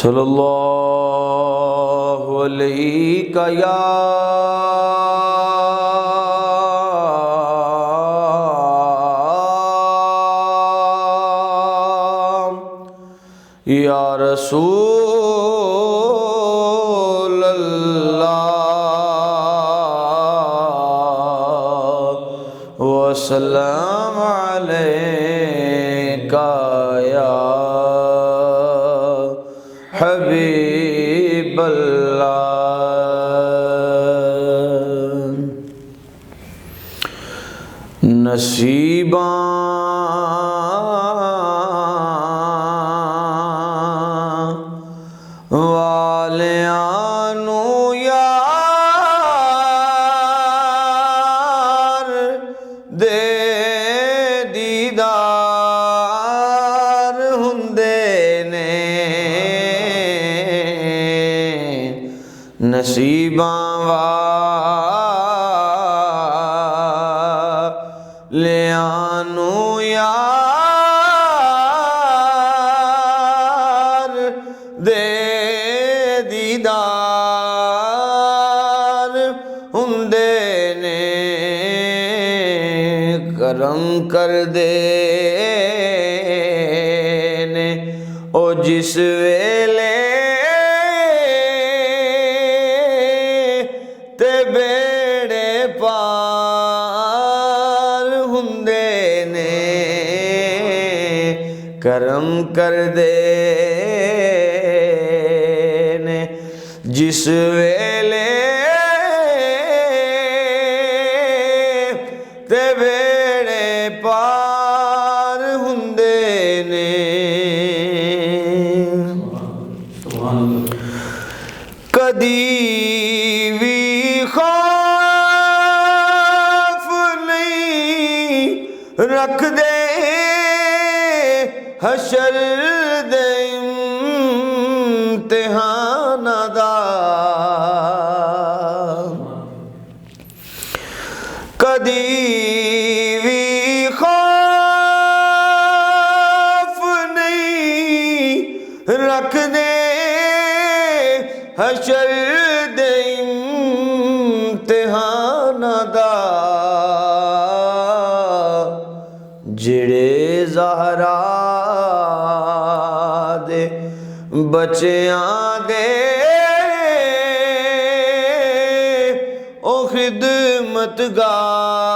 صلی اللہ علیہ یا رسول اللہ وسلم علیکہ یا حبیب اللہ نصیباں والیاں نو یار دے دیدار ہندے نے نصیباں والیاں نو یار دے دیدار ہندے نے کرم کر دے نے او جس ویلے تے بیڑے پار ہندے نے کرم کر دے نے جس ویلے تے بیڑے پار ہندے نے کدی بھی خوف نہیں رکھ دے حشر دے امتحان دا کدی بھی خوف نہیں رکھ دے حشر دے امتحان دا جڑے زہرا دے بچیاں دے او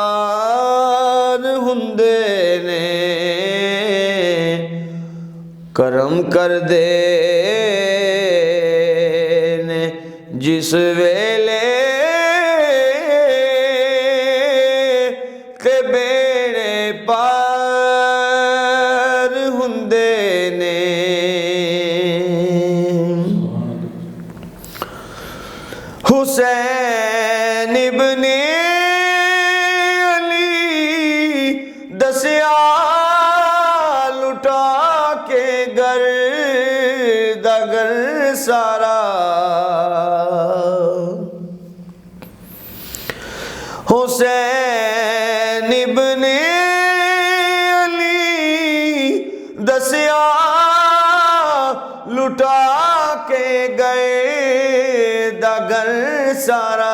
خدمتگار ہندے نے کرم کر دے نے جس ویلے تے بیڑے پار ہندے نے حسین ابن علی دسیا لٹا کے گردگر سارا حسین ابن علی دسیا لٹا کے گئے دگر سارا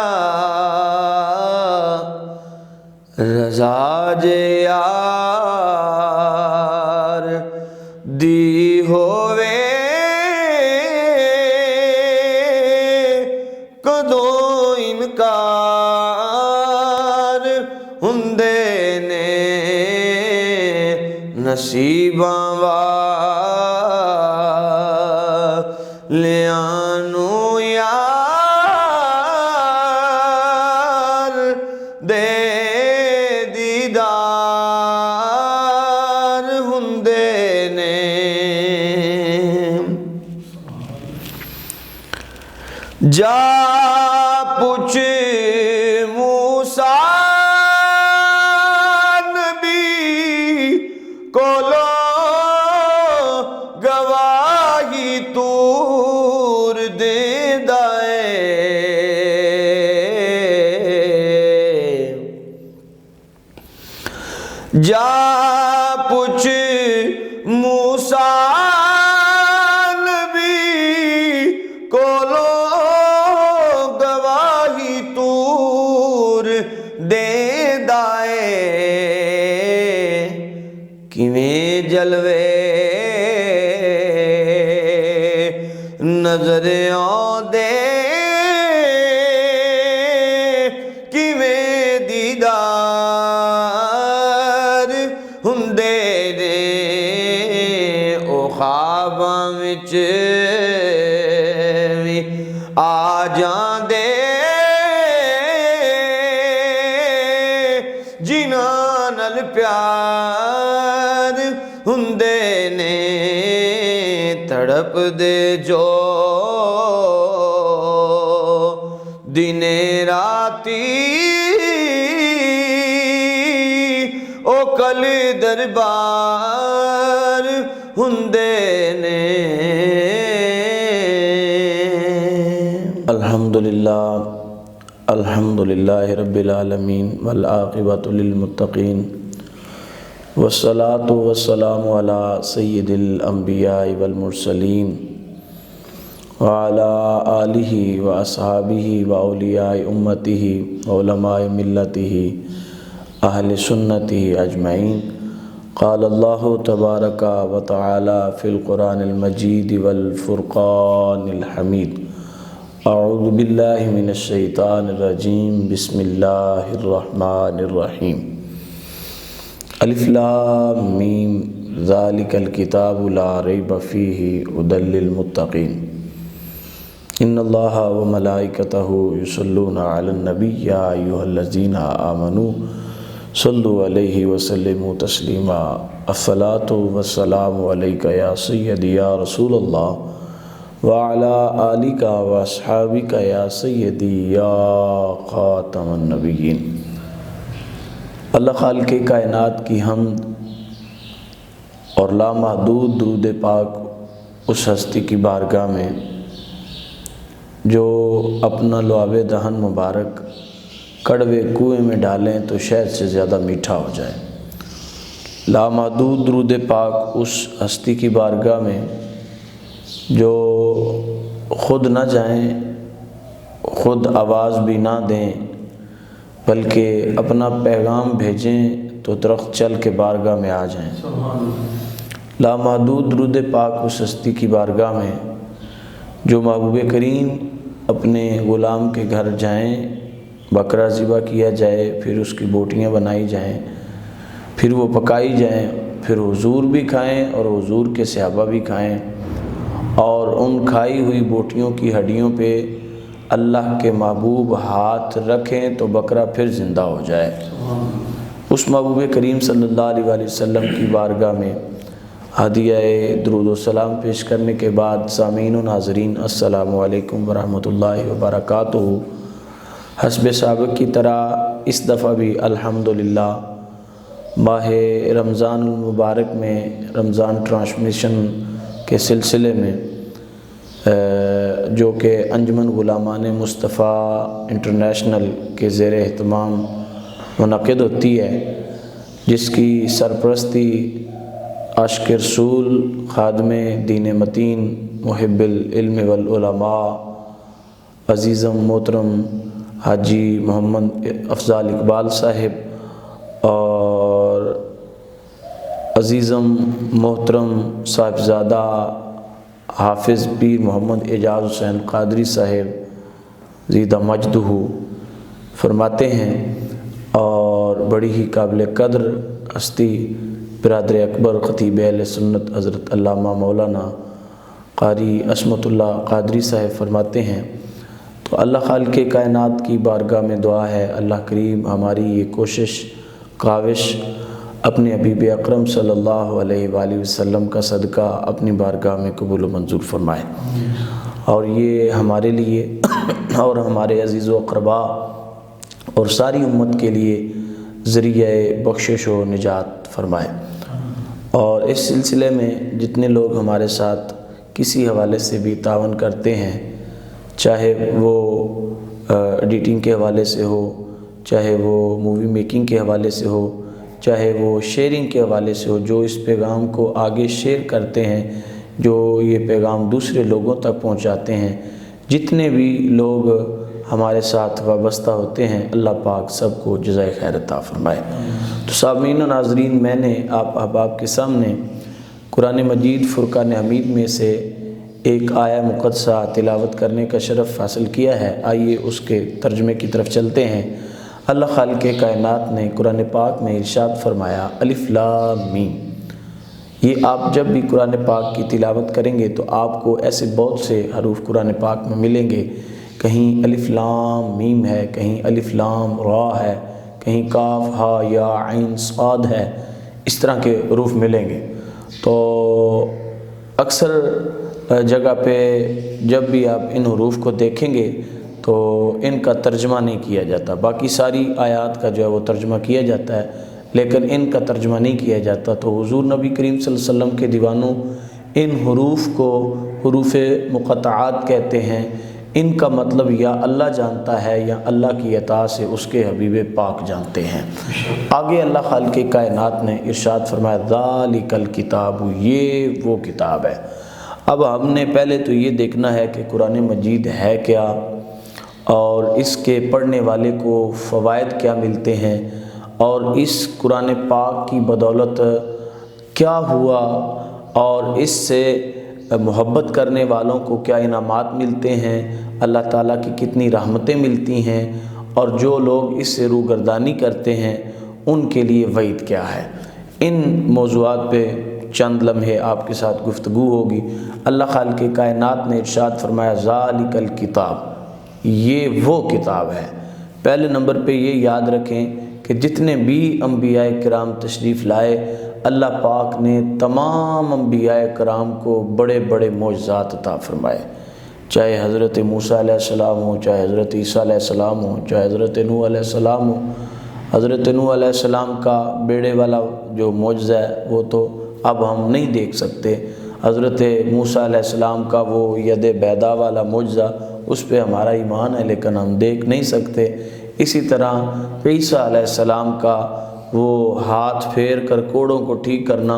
رضا جے یار دی ہووے کدو انکار ہندے نے نصیباں والیاں نو یار دے دیدار ہندے نے جا پوچھ موسیٰ نبی کولو گواہی تور دے دائے جا پوچھ موسیٰ نبی نظر آندے کیویں دیدار ہوندے نے او خواباں وچ وی آ جاندے جنہاں نال پیار ہوندے نے تڑپ دے جو دنے راتی او کل دربار ہوندے نے۔ الحمدللہ رب العالمین والعاقبۃ للمتقین والصلاة والسلام علی سید الانبیاء والمرسلین وعلی آلہ واصحابہ واولیاء امتہ وعلماء ملتہ اہل سنتہ اجمعین۔ قال اللہ تبارک و تعالی فی القرآن المجید والفرقان الحمید۔ اعوذ باللہ من الشیطان الرجیم، بسم اللہ الرحمن الرحیم۔ الف لام میم ذالک الکتاب لا ریب فیہ ھدی للمتقین۔ ان اللہ وملائکتہ یصلون علی النبی یا ایھا الذین آمنوا صلوا علیہ وسلموا تسلیما۔ الصلاۃ والسلام علیک یا سیدی یا رسول اللہ وعلی آلک واصحابک یا سیدی یا خاتم النبیین۔ اللہ خالق کائنات کی حمد اور لامحدود درود پاک اس ہستی کی بارگاہ میں جو اپنا لعاب دہن مبارک کڑوے کنویں میں ڈالیں تو شہد سے زیادہ میٹھا ہو جائے۔ لامحدود درود پاک اس ہستی کی بارگاہ میں جو خود نہ جائیں، خود آواز بھی نہ دیں، بلکہ اپنا پیغام بھیجیں تو درخت چل کے بارگاہ میں آ جائیں۔ لامحدود درود پاک اس ہستی کی بارگاہ میں جو محبوب کریم اپنے غلام کے گھر جائیں، بکرا ذبح کیا جائے، پھر اس کی بوٹیاں بنائی جائیں، پھر وہ پکائی جائیں، پھر حضور بھی کھائیں اور حضور کے صحابہ بھی کھائیں، اور ان کھائی ہوئی بوٹیوں کی ہڈیوں پہ اللہ کے محبوب ہاتھ رکھیں تو بکرا پھر زندہ ہو جائے۔ اس محبوب کریم صلی اللہ علیہ وآلہ وسلم کی بارگاہ میں ہدیہ درود و سلام پیش کرنے کے بعد سامعین و ناظرین السلام علیکم ورحمۃ اللہ وبرکاتہ۔ حسب سابق کی طرح اس دفعہ بھی الحمدللہ ماہ رمضان المبارک میں رمضان ٹرانسمیشن کے سلسلے میں جو کہ انجمن غلامان مصطفیٰ انٹرنیشنل کے زیر اہتمام منعقد ہوتی ہے، جس کی سرپرستی عاشق رسول، خادم دین متین، محب العلم والعلماء، عزیزم محترم حاجی محمد افضال اقبال صاحب اور عزیزم محترم صاحبزادہ حافظ پیر محمد اعجاز حسین قادری صاحب زیدہ مجدہ فرماتے ہیں، اور بڑی ہی قابل قدر ہستی برادر اکبر خطیب اہل سنت حضرت علامہ مولانا قاری عصمت اللہ قادری صاحب فرماتے ہیں۔ تو اللہ خالق کائنات کی بارگاہ میں دعا ہے اللہ کریم ہماری یہ کوشش کاوش اپنے حبیب اکرم صلی اللہ علیہ وآلہ وسلم کا صدقہ اپنی بارگاہ میں قبول و منظور فرمائے، اور یہ ہمارے لیے اور ہمارے عزیز و اقربا اور ساری امت کے لیے ذریعہ بخشش و نجات فرمائے۔ اور اس سلسلے میں جتنے لوگ ہمارے ساتھ کسی حوالے سے بھی تعاون کرتے ہیں، چاہے وہ ایڈیٹنگ کے حوالے سے ہو، چاہے وہ مووی میکنگ کے حوالے سے ہو، چاہے وہ شیئرنگ کے حوالے سے ہو، جو اس پیغام کو آگے شیئر کرتے ہیں، جو یہ پیغام دوسرے لوگوں تک پہنچاتے ہیں، جتنے بھی لوگ ہمارے ساتھ وابستہ ہوتے ہیں، اللہ پاک سب کو جزائے خیر عطا فرمائے۔ تو سامعین و ناظرین، میں نے آپ احباب کے سامنے قرآن مجید فرقان حمید میں سے ایک آیہ مقدسہ تلاوت کرنے کا شرف حاصل کیا ہے۔ آئیے اس کے ترجمے کی طرف چلتے ہیں۔ اللہ خالق کائنات نے قرآن پاک میں ارشاد فرمایا الف لام میم۔ یہ آپ جب بھی قرآن پاک کی تلاوت کریں گے تو آپ کو ایسے بہت سے حروف قرآن پاک میں ملیں گے، کہیں الف لام میم ہے، کہیں الف لام را ہے، کہیں کاف ہا یا عین صاد ہے، اس طرح کے حروف ملیں گے۔ تو اکثر جگہ پہ جب بھی آپ ان حروف کو دیکھیں گے تو ان کا ترجمہ نہیں کیا جاتا، باقی ساری آیات کا جو ہے وہ ترجمہ کیا جاتا ہے لیکن ان کا ترجمہ نہیں کیا جاتا۔ تو حضور نبی کریم صلی اللہ علیہ وسلم کے دیوانوں ان حروف کو حروف مقطعات کہتے ہیں۔ ان کا مطلب یا اللہ جانتا ہے یا اللہ کی عطا سے اس کے حبیب پاک جانتے ہیں۔ آگے اللہ خالق کائنات نے ارشاد فرمایا ذالک الکتاب، یہ وہ کتاب ہے۔ اب ہم نے پہلے تو یہ دیکھنا ہے کہ قرآن مجید ہے کیا اور اس کے پڑھنے والے کو فوائد کیا ملتے ہیں، اور اس قرآن پاک کی بدولت کیا ہوا، اور اس سے محبت کرنے والوں کو کیا انعامات ملتے ہیں، اللہ تعالیٰ کی کتنی رحمتیں ملتی ہیں، اور جو لوگ اس سے روگردانی کرتے ہیں ان کے لیے وعید کیا ہے۔ ان موضوعات پہ چند لمحے آپ کے ساتھ گفتگو ہوگی۔ اللہ خالق کائنات نے ارشاد فرمایا ذالک الکتاب، یہ وہ کتاب ہے۔ پہلے نمبر پہ یہ یاد رکھیں کہ جتنے بھی انبیاء کرام تشریف لائے، اللہ پاک نے تمام انبیاء کرام کو بڑے بڑے معجزات عطا فرمائے، چاہے حضرت موسیٰ علیہ السلام ہو، چاہے حضرت عیسیٰ علیہ السلام ہو، چاہے حضرت نوح علیہ السلام ہو۔ حضرت نوح علیہ السلام کا بیڑے والا جو معجزہ ہے وہ تو اب ہم نہیں دیکھ سکتے، حضرت موسیٰ علیہ السلام کا وہ ید بیضا والا معجزہ اس پہ ہمارا ایمان ہے لیکن ہم دیکھ نہیں سکتے۔ اسی طرح عیسیٰ علیہ السلام کا وہ ہاتھ پھیر کر کوڑوں کو ٹھیک کرنا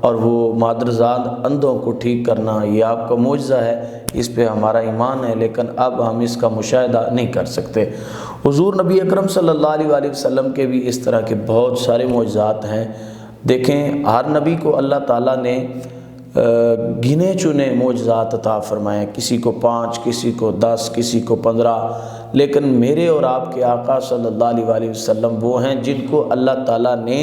اور وہ مادرزاد اندھوں کو ٹھیک کرنا، یہ آپ کا معجزہ ہے، اس پہ ہمارا ایمان ہے لیکن اب ہم اس کا مشاہدہ نہیں کر سکتے۔ حضور نبی اکرم صلی اللہ علیہ وآلہ وسلم کے بھی اس طرح کے بہت سارے معجزات ہیں۔ دیکھیں ہر نبی کو اللہ تعالیٰ نے گنے چنے معجزات عطا فرمائے، کسی کو 5، کسی کو 10، کسی کو 15، لیکن میرے اور آپ کے آقا صلی اللہ علیہ وآلہ وسلم وہ ہیں جن کو اللہ تعالیٰ نے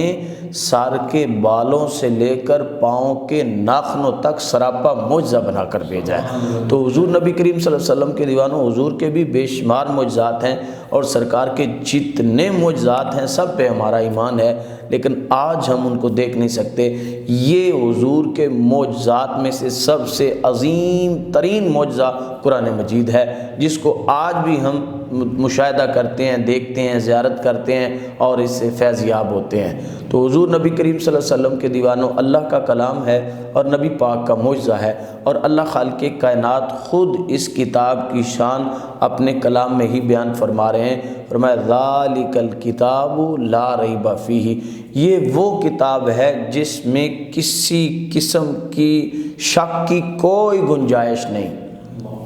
سر کے بالوں سے لے کر پاؤں کے ناخنوں تک سراپا معجزہ بنا کر بھیجا ہے۔ تو حضور نبی کریم صلی اللہ علیہ وسلم کے دیوانوں، حضور کے بھی بے شمار معجزات ہیں اور سرکار کے جتنے معجزات ہیں سب پہ ہمارا ایمان ہے، لیکن آج ہم ان کو دیکھ نہیں سکتے۔ یہ حضور کے معجزات میں سے سب سے عظیم ترین معجزہ قرآن مجید ہے، جس کو آج بھی ہم مشاہدہ کرتے ہیں، دیکھتے ہیں، زیارت کرتے ہیں اور اس سے فیض یاب ہوتے ہیں۔ تو حضور نبی کریم صلی اللہ علیہ وسلم کے دیوانوں، اللہ کا کلام ہے اور نبی پاک کا معجزہ ہے، اور اللہ خالق کائنات خود اس کتاب کی شان اپنے کلام میں ہی بیان فرما رہے ہیں۔ فرمایا ذالک الکتاب لا ریب فیہ، یہ وہ کتاب ہے جس میں کسی قسم کی شک کی کوئی گنجائش نہیں،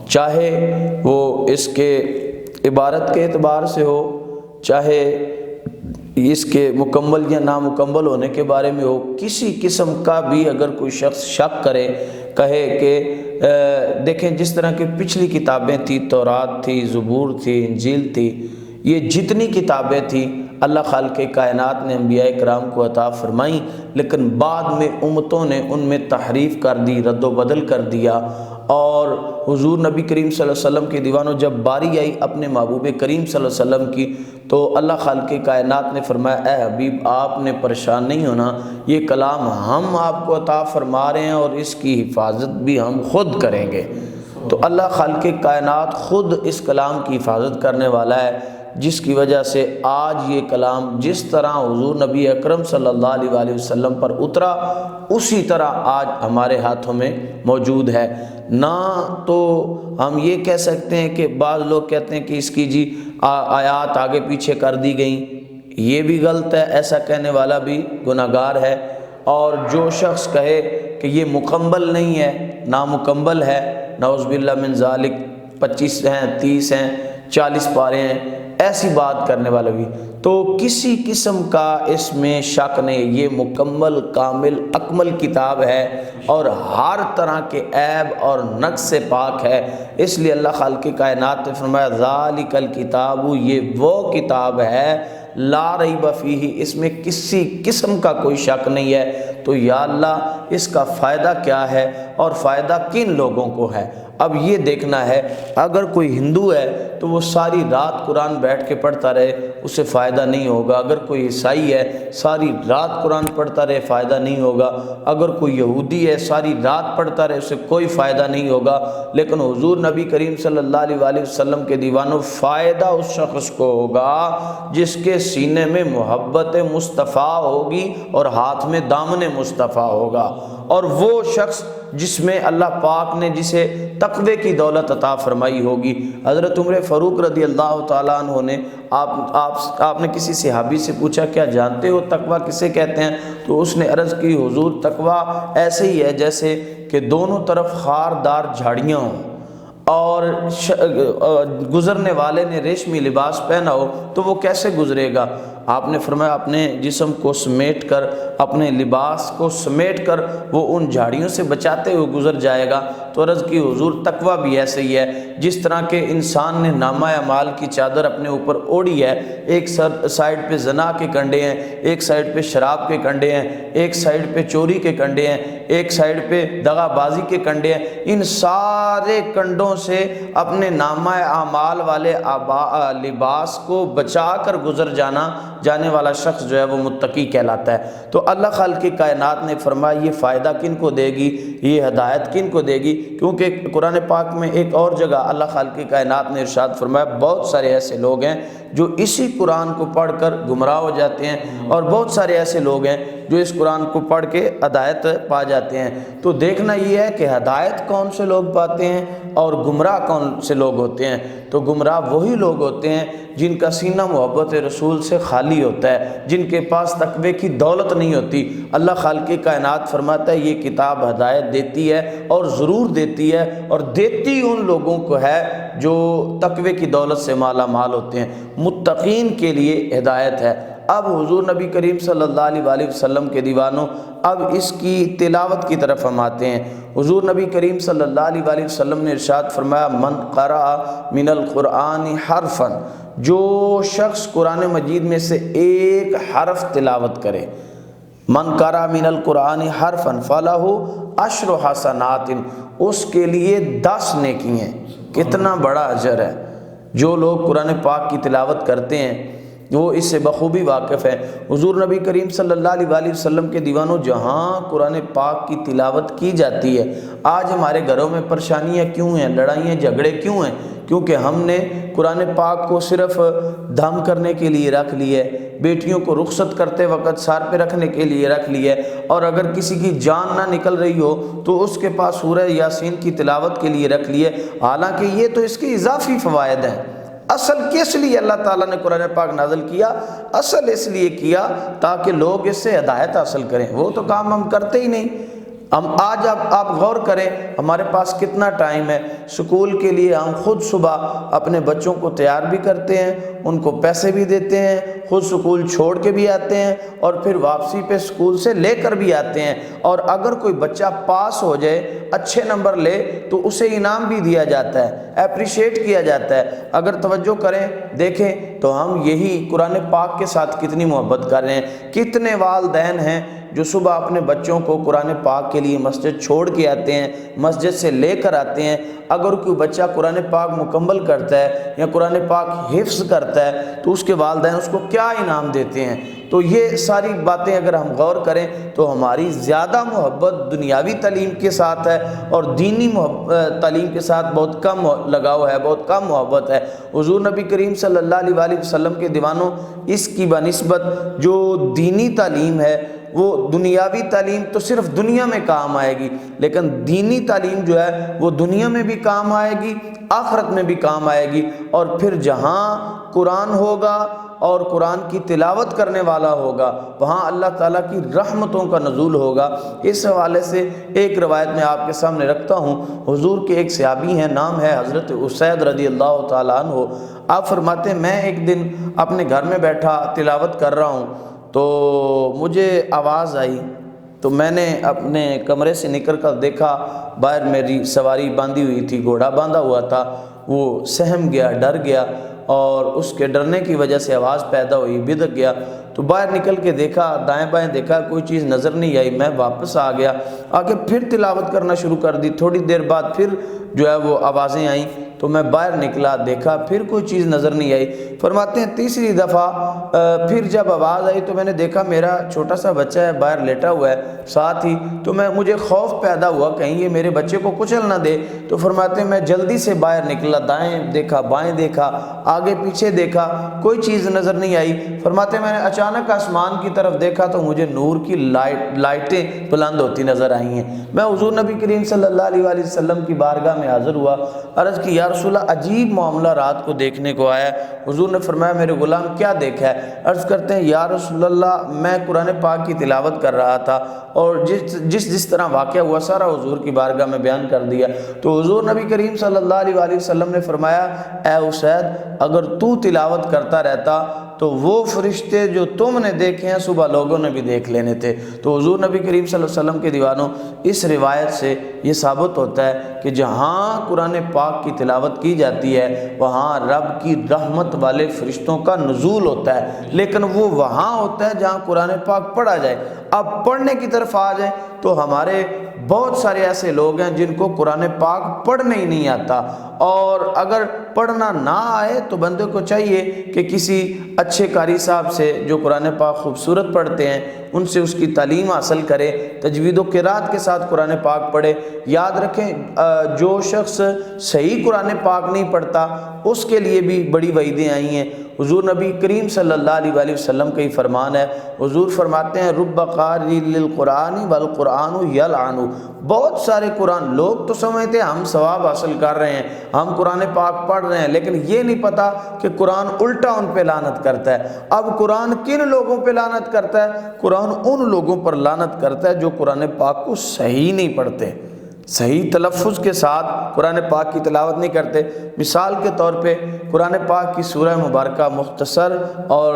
چاہے وہ اس کے عبارت کے اعتبار سے ہو، چاہے اس کے مکمل یا نامکمل ہونے کے بارے میں ہو، کسی قسم کا بھی اگر کوئی شخص شک کرے، کہے کہ دیکھیں جس طرح کی پچھلی کتابیں تھیں، تورات تھی، زبور تھی، انجیل تھی، یہ جتنی کتابیں تھیں اللہ خالق کائنات نے انبیاء کرام کو عطا فرمائیں، لیکن بعد میں امتوں نے ان میں تحریف کر دی، رد و بدل کر دیا، اور حضور نبی کریم صلی اللہ علیہ وسلم کے دیوانوں جب باری آئی اپنے محبوب کریم صلی اللہ علیہ وسلم کی، تو اللہ خالق کائنات نے فرمایا اے حبیب آپ نے پریشان نہیں ہونا، یہ کلام ہم آپ کو عطا فرما رہے ہیں اور اس کی حفاظت بھی ہم خود کریں گے۔ تو اللہ خالق کائنات خود اس کلام کی حفاظت کرنے والا ہے، جس کی وجہ سے آج یہ کلام جس طرح حضور نبی اکرم صلی اللہ علیہ وآلہ وسلم پر اترا اسی طرح آج ہمارے ہاتھوں میں موجود ہے۔ نہ تو ہم یہ کہہ سکتے ہیں کہ بعض لوگ کہتے ہیں کہ اس کی جی آیات آگے پیچھے کر دی گئیں، یہ بھی غلط ہے، ایسا کہنے والا بھی گناہگار ہے، اور جو شخص کہے کہ یہ مکمل نہیں ہے، نامکمل ہے، نعوذ باللہ من ذالک، 25 ہیں، 30 ہیں، 40 پارے ہیں، ایسی بات کرنے والا بھی، تو کسی قسم کا اس میں شک نہیں، یہ مکمل کامل اکمل کتاب ہے اور ہر طرح کے عیب اور نقص سے پاک ہے۔ اس لیے اللہ خالق کائنات نے فرمایا ذالک الکتاب، یہ وہ کتاب ہے لا ریب فیہ، اس میں کسی قسم کا کوئی شک نہیں ہے۔ تو یا اللہ اس کا فائدہ کیا ہے اور فائدہ کن لوگوں کو ہے؟ اب یہ دیکھنا ہے، اگر کوئی ہندو ہے تو وہ ساری رات قرآن بیٹھ کے پڑھتا رہے اسے فائدہ نہیں ہوگا، اگر کوئی عیسائی ہے ساری رات قرآن پڑھتا رہے فائدہ نہیں ہوگا، اگر کوئی یہودی ہے ساری رات پڑھتا رہے اسے کوئی فائدہ نہیں ہوگا، لیکن حضور نبی کریم صلی اللہ علیہ وآلہ وسلم کے دیوانوں فائدہ اس شخص کو ہوگا جس کے سینے میں محبت مصطفیٰ ہوگی اور ہاتھ میں دامن مصطفیٰ ہوگا، اور وہ شخص جس میں اللہ پاک نے جسے تقوی کی دولت عطا فرمائی ہوگی۔ حضرت عمر فاروق رضی اللہ تعالیٰ عنہ نے آپ نے کسی صحابی سے پوچھا کیا جانتے ہو تقوی کسے کہتے ہیں؟ تو اس نے عرض کی حضور تقوی ایسے ہی ہے جیسے کہ دونوں طرف خاردار جھاڑیاں ہوں اور گزرنے والے نے ریشمی لباس پہنا ہو تو وہ کیسے گزرے گا؟ آپ نے فرمایا اپنے جسم کو سمیٹ کر، اپنے لباس کو سمیٹ کر وہ ان جھاڑیوں سے بچاتے ہوئے گزر جائے گا۔ تو عرض کی حضور تقویٰ بھی ایسے ہی ہے، جس طرح کہ انسان نے نامہ اعمال کی چادر اپنے اوپر اوڑھی ہے، ایک سائیڈ پہ زنا کے کنڈے ہیں، ایک سائیڈ پہ شراب کے کنڈے ہیں، ایک سائیڈ پہ چوری کے کنڈے ہیں، ایک سائیڈ پہ دغا بازی کے کنڈے ہیں، ان سارے کنڈوں سے اپنے نامہ اعمال والے لباس کو بچا کر گزر جانے والا شخص جو ہے وہ متقی کہلاتا ہے۔ تو اللہ خالق کائنات نے فرمایا یہ فائدہ کن کو دے گی، یہ ہدایت کن کو دے گی؟ کیونکہ قرآن پاک میں ایک اور جگہ اللہ خالق کائنات نے ارشاد فرمایا بہت سارے ایسے لوگ ہیں جو اسی قرآن کو پڑھ کر گمراہ ہو جاتے ہیں، اور بہت سارے ایسے لوگ ہیں جو اس قرآن کو پڑھ کے ہدایت پا جاتے ہیں۔ تو دیکھنا یہ ہے کہ ہدایت کون سے لوگ پاتے ہیں اور گمراہ کون سے لوگ ہوتے ہیں۔ تو گمراہ وہی لوگ ہوتے ہیں جن کا سینہ محبت رسول سے خالی ہوتا ہے، جن کے پاس تقوی کی دولت نہیں ہوتی۔ اللہ خالق کائنات فرماتا ہے یہ کتاب ہدایت دیتی ہے اور ضرور دیتی ہے، اور دیتی ان لوگوں کو ہے جو تقوی کی دولت سے مالا مال ہوتے ہیں، متقین کے لیے ہدایت ہے۔ اب حضور نبی کریم صلی اللہ علیہ وآلہ وسلم کے دیوانوں، اب اس کی تلاوت کی طرف ہم آتے ہیں۔ حضور نبی کریم صلی اللہ علیہ وآلہ وسلم نے ارشاد فرمایا من قرأ من القرآن حرفا، جو شخص قرآن مجید میں سے ایک حرف تلاوت کرے، من قرأ من القرآن حرفا فلہ عشر حسنات، اس کے لیے 10 نیکی ہیں۔ کتنا بڑا اجر ہے۔ جو لوگ قرآن پاک کی تلاوت کرتے ہیں وہ اس سے بخوبی واقف ہے۔ حضور نبی کریم صلی اللہ علیہ وآلہ وسلم کے دیوانوں، جہاں قرآن پاک کی تلاوت کی جاتی ہے، آج ہمارے گھروں میں پریشانیاں کیوں ہیں، لڑائیاں جھگڑے کیوں ہیں؟ کیونکہ ہم نے قرآن پاک کو صرف دھم کرنے کے لیے رکھ لی ہے، بیٹیوں کو رخصت کرتے وقت سار پہ رکھنے کے لیے رکھ لی ہے، اور اگر کسی کی جان نہ نکل رہی ہو تو اس کے پاس سورہ یاسین کی تلاوت کے لیے رکھ لی ہے، حالانکہ یہ تو اس کے اضافی فوائد ہیں۔ اصل کس لیے اللہ تعالیٰ نے قرآن پاک نازل کیا؟ اصل اس لیے کیا تاکہ لوگ اس سے ہدایت حاصل کریں۔ وہ تو کام ہم کرتے ہی نہیں۔ ہم آج آپ غور کریں ہمارے پاس کتنا ٹائم ہے، سکول کے لیے ہم خود صبح اپنے بچوں کو تیار بھی کرتے ہیں، ان کو پیسے بھی دیتے ہیں، خود سکول چھوڑ کے بھی آتے ہیں، اور پھر واپسی پہ سکول سے لے کر بھی آتے ہیں، اور اگر کوئی بچہ پاس ہو جائے، اچھے نمبر لے، تو اسے انعام بھی دیا جاتا ہے، اپریشیٹ کیا جاتا ہے۔ اگر توجہ کریں دیکھیں تو ہم یہی قرآن پاک کے ساتھ کتنی محبت کر رہے ہیں۔ کتنے والدین ہیں جو صبح اپنے بچوں کو قرآن پاک کے لیے مسجد چھوڑ کے آتے ہیں، مسجد سے لے کر آتے ہیں۔ اگر کوئی بچہ قرآن پاک مکمل کرتا ہے یا قرآن پاک حفظ کرتا ہے تو اس کے والدین اس کو کیا انعام دیتے ہیں۔ تو یہ ساری باتیں اگر ہم غور کریں تو ہماری زیادہ محبت دنیاوی تعلیم کے ساتھ ہے اور دینی تعلیم کے ساتھ بہت کم لگاؤ ہے، بہت کم محبت ہے۔ حضور نبی کریم صلی اللہ علیہ وآلہ وسلم کے دیوانوں، اس کی بنسبت جو دینی تعلیم ہے وہ دنیاوی تعلیم تو صرف دنیا میں کام آئے گی، لیکن دینی تعلیم جو ہے وہ دنیا میں بھی کام آئے گی، آخرت میں بھی کام آئے گی۔ اور پھر جہاں قرآن ہوگا اور قرآن کی تلاوت کرنے والا ہوگا وہاں اللہ تعالیٰ کی رحمتوں کا نزول ہوگا۔ اس حوالے سے ایک روایت میں آپ کے سامنے رکھتا ہوں۔ حضور کے ایک صحابی ہیں، نام ہے حضرت اسید رضی اللہ تعالیٰ عنہ۔ آپ فرماتے ہیں میں ایک دن اپنے گھر میں بیٹھا تلاوت کر رہا ہوں تو مجھے آواز آئی، تو میں نے اپنے کمرے سے نکل کر دیکھا باہر میری سواری باندھی ہوئی تھی، گھوڑا باندھا ہوا تھا، وہ سہم گیا، ڈر گیا، اور اس کے ڈرنے کی وجہ سے آواز پیدا ہوئی، بدک گیا۔ تو باہر نکل کے دیکھا، دائیں بائیں دیکھا، کوئی چیز نظر نہیں آئی۔ میں واپس آ گیا، آگے پھر تلاوت کرنا شروع کر دی۔ تھوڑی دیر بعد پھر جو ہے وہ آوازیں آئیں، تو میں باہر نکلا، دیکھا، پھر کوئی چیز نظر نہیں آئی۔ فرماتے ہیں تیسری دفعہ پھر جب آواز آئی تو میں نے دیکھا میرا چھوٹا سا بچہ ہے باہر لیٹا ہوا ہے ساتھ ہی، تو مجھے خوف پیدا ہوا کہیں یہ میرے بچے کو کچل نہ دے۔ تو فرماتے ہیں میں جلدی سے باہر نکلا، دائیں دیکھا، بائیں دیکھا، آگے پیچھے دیکھا، کوئی چیز نظر نہیں آئی۔ فرماتے ہیں میں نے اچانک آسمان کی طرف دیکھا تو مجھے نور کی لائٹیں بلند ہوتی نظر آئی ہیں۔ میں حضور نبی کریم صلی اللہ علیہ وآلہ وسلم کی بارگاہ میں حاضر ہوا، عرض کی یا رسول اللہ عجیب معاملہ رات کو دیکھنے کو آیا۔ حضور نے فرمایا میرے غلام کیا دیکھا ہے؟ عرض کرتے ہیں یا رسول اللہ میں قرآن پاک کی تلاوت کر رہا تھا اور جس طرح واقعہ ہوا سارا حضور کی بارگاہ میں بیان کر دیا۔ تو حضور نبی کریم صلی اللہ علیہ وآلہ وسلم نے فرمایا اے اسید اگر تو تلاوت کرتا رہتا تو وہ فرشتے جو تم نے دیکھے ہیں صبح لوگوں نے بھی دیکھ لینے تھے۔ تو حضور نبی کریم صلی اللہ علیہ وسلم کے دیوانوں اس روایت سے یہ ثابت ہوتا ہے کہ جہاں قرآن پاک کی تلاوت کی جاتی ہے وہاں رب کی رحمت والے فرشتوں کا نزول ہوتا ہے، لیکن وہ وہاں ہوتا ہے جہاں قرآن پاک پڑھا جائے۔ اب پڑھنے کی طرف آ جائیں تو ہمارے بہت سارے ایسے لوگ ہیں جن کو قرآن پاک پڑھنے ہی نہیں آتا، اور اگر پڑھنا نہ آئے تو بندے کو چاہیے کہ کسی اچھے قاری صاحب سے جو قرآن پاک خوبصورت پڑھتے ہیں ان سے اس کی تعلیم حاصل کرے، تجوید و قرات کے ساتھ قرآن پاک پڑھے۔ یاد رکھیں جو شخص صحیح قرآن پاک نہیں پڑھتا اس کے لیے بھی بڑی وعیدیں آئی ہیں۔ حضور نبی کریم صلی اللہ علیہ وآلہ وسلم کا ہی فرمان ہے، حضور فرماتے ہیں رب قاری للقرآن والقرآن یلعن۔ بہت سارے قرآن لوگ تو سمجھتے ہیں ہم ثواب حاصل کر رہے ہیں، ہم قرآن پاک پڑھ رہے ہیں، لیکن یہ نہیں پتہ کہ قرآن الٹا ان پہ لعنت کرتا ہے۔ اب قرآن کن لوگوں پہ لعنت کرتا ہے؟ قرآن ان لوگوں پر لعنت کرتا ہے جو قرآن پاک کو صحیح نہیں پڑھتے، صحیح تلفظ کے ساتھ قرآن پاک کی تلاوت نہیں کرتے۔ مثال کے طور پہ قرآن پاک کی سورہ مبارکہ مختصر اور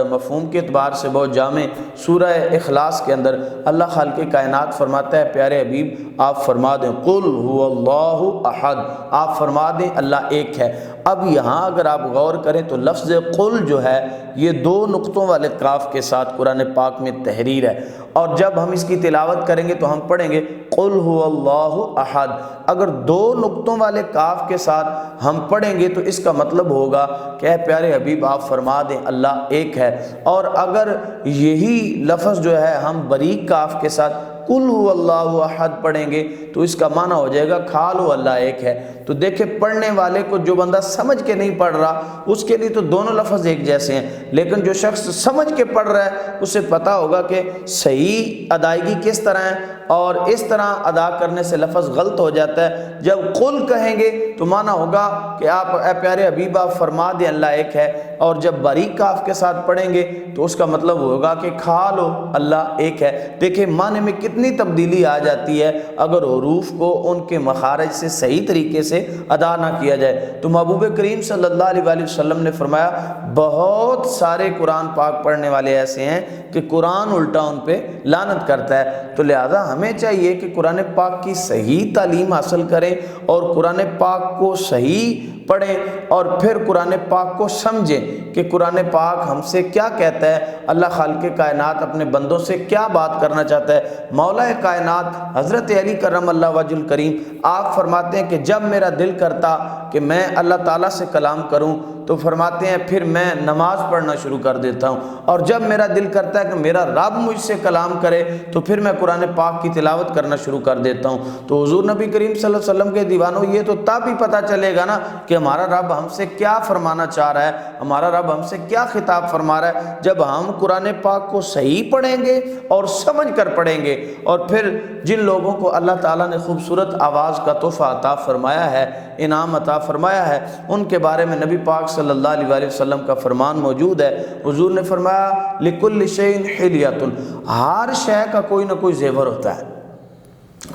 مفہوم کے اعتبار سے بہت جامع سورہ اخلاص کے اندر اللہ خالق کائنات فرماتا ہے پیارے حبیب آپ فرما دیں قل هو اللہ احد، آپ فرما دیں اللہ ایک ہے۔ اب یہاں اگر آپ غور کریں تو لفظ قل جو ہے یہ دو نقطوں والے قاف کے ساتھ قرآن پاک میں تحریر ہے، اور جب ہم اس کی تلاوت کریں گے تو ہم پڑھیں گے قل هو اللہ احد۔ اگر دو نقطوں والے قاف کے ساتھ ہم پڑھیں گے تو اس کا مطلب ہوگا کہ اے پیارے حبیب آپ فرما دیں اللہ ایک ہے، اور اگر یہی لفظ جو ہے ہم باریک قاف کے ساتھ قل هو اللہ احد پڑھیں گے تو اس کا معنی ہو جائے گا کھا لو اللہ ایک ہے۔ تو دیکھیں پڑھنے والے کو جو بندہ سمجھ کے نہیں پڑھ رہا اس کے لیے تو دونوں لفظ ایک جیسے ہیں، لیکن جو شخص سمجھ کے پڑھ رہا ہے اسے پتہ ہوگا کہ صحیح ادائیگی کس طرح ہے، اور اس طرح ادا کرنے سے لفظ غلط ہو جاتا ہے۔ جب قل کہیں گے تو معنی ہوگا کہ آپ اے پیارے حبیب آپ فرما دیں اللہ ایک ہے، اور جب باریک کاف کے ساتھ پڑھیں گے تو اس کا مطلب ہوگا کہ کھا لو اللہ ایک ہے۔ دیکھیں معنی میں کتنی تبدیلی آ جاتی ہے اگر حروف کو ان کے مخارج سے صحیح طریقے سے ادا نہ کیا جائے۔ تو محبوب کریم صلی اللہ علیہ وآلہ وسلم نے فرمایا بہت سارے قرآن پاک پڑھنے والے ایسے ہیں کہ قرآن الٹا ان پہ لعنت کرتا ہے۔ تو لہذا ہمیں چاہیے کہ قرآن پاک کی صحیح تعلیم حاصل کریں اور قرآن پاک کو صحیح پڑھیں، اور پھر قرآن پاک کو سمجھیں کہ قرآن پاک ہم سے کیا کہتا ہے، اللہ خالق کائنات اپنے بندوں سے کیا بات کرنا چاہتا ہے۔ مولا کائنات حضرت علی کرم اللہ وجہ الکریم آپ فرماتے ہیں کہ جب میرا دل کرتا کہ میں اللہ تعالیٰ سے کلام کروں تو فرماتے ہیں پھر میں نماز پڑھنا شروع کر دیتا ہوں، اور جب میرا دل کرتا ہے کہ میرا رب مجھ سے کلام کرے تو پھر میں قرآن پاک کی تلاوت کرنا شروع کر دیتا ہوں۔ تو حضور نبی کریم صلی اللہ علیہ وسلم کے دیوانوں، یہ تو تب ہی پتہ چلے گا نا کہ ہمارا رب ہم سے کیا فرمانا چاہ رہا ہے، ہمارا رب ہم سے کیا خطاب فرما رہا ہے، جب ہم قرآن پاک کو صحیح پڑھیں گے اور سمجھ کر پڑھیں گے۔ اور پھر جن لوگوں کو اللہ تعالیٰ نے خوبصورت آواز کا تحفہ عطا فرمایا ہے، انعام عطا فرمایا ہے، ان کے بارے میں نبی پاک صلی اللہ علیہ وآلہ وسلم کا فرمان موجود ہے۔ حضور نے فرمایا لِكُلِّ شَيْءٍ حِلْيَةٌ، ہر شے کا کوئی نہ کوئی زیور ہوتا ہے،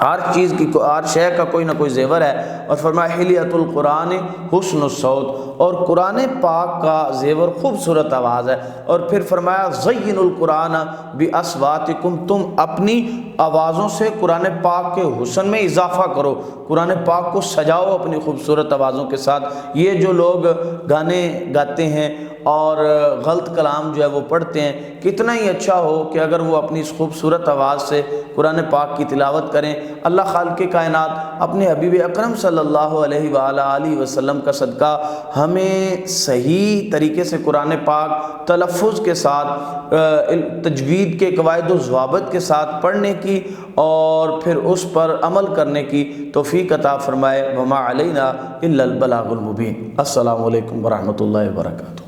ہر چیز کی ہر شے کا کوئی نہ کوئی زیور ہے۔ اور فرمایا حلیۃ القرآن حسن الصوت، اور قرآن پاک کا زیور خوبصورت آواز ہے۔ اور پھر فرمایا زین القرآن باصواتکم، تم اپنی آوازوں سے قرآن پاک کے حسن میں اضافہ کرو، قرآن پاک کو سجاؤ اپنی خوبصورت آوازوں کے ساتھ۔ یہ جو لوگ گانے گاتے ہیں اور غلط کلام جو ہے وہ پڑھتے ہیں، کتنا ہی اچھا ہو کہ اگر وہ اپنی اس خوبصورت آواز سے قرآن پاک کی تلاوت کریں۔ اللہ خالق کائنات اپنے حبیب اکرم صلی اللہ علیہ وآلہ وسلم کا صدقہ ہمیں صحیح طریقے سے قرآن پاک تلفظ کے ساتھ، تجوید کے قواعد و ضوابط کے ساتھ پڑھنے کی اور پھر اس پر عمل کرنے کی توفیق عطا فرمائے۔ وما علینا الا البلاغ المبین۔ السلام علیکم ورحمۃ اللہ وبرکاتہ۔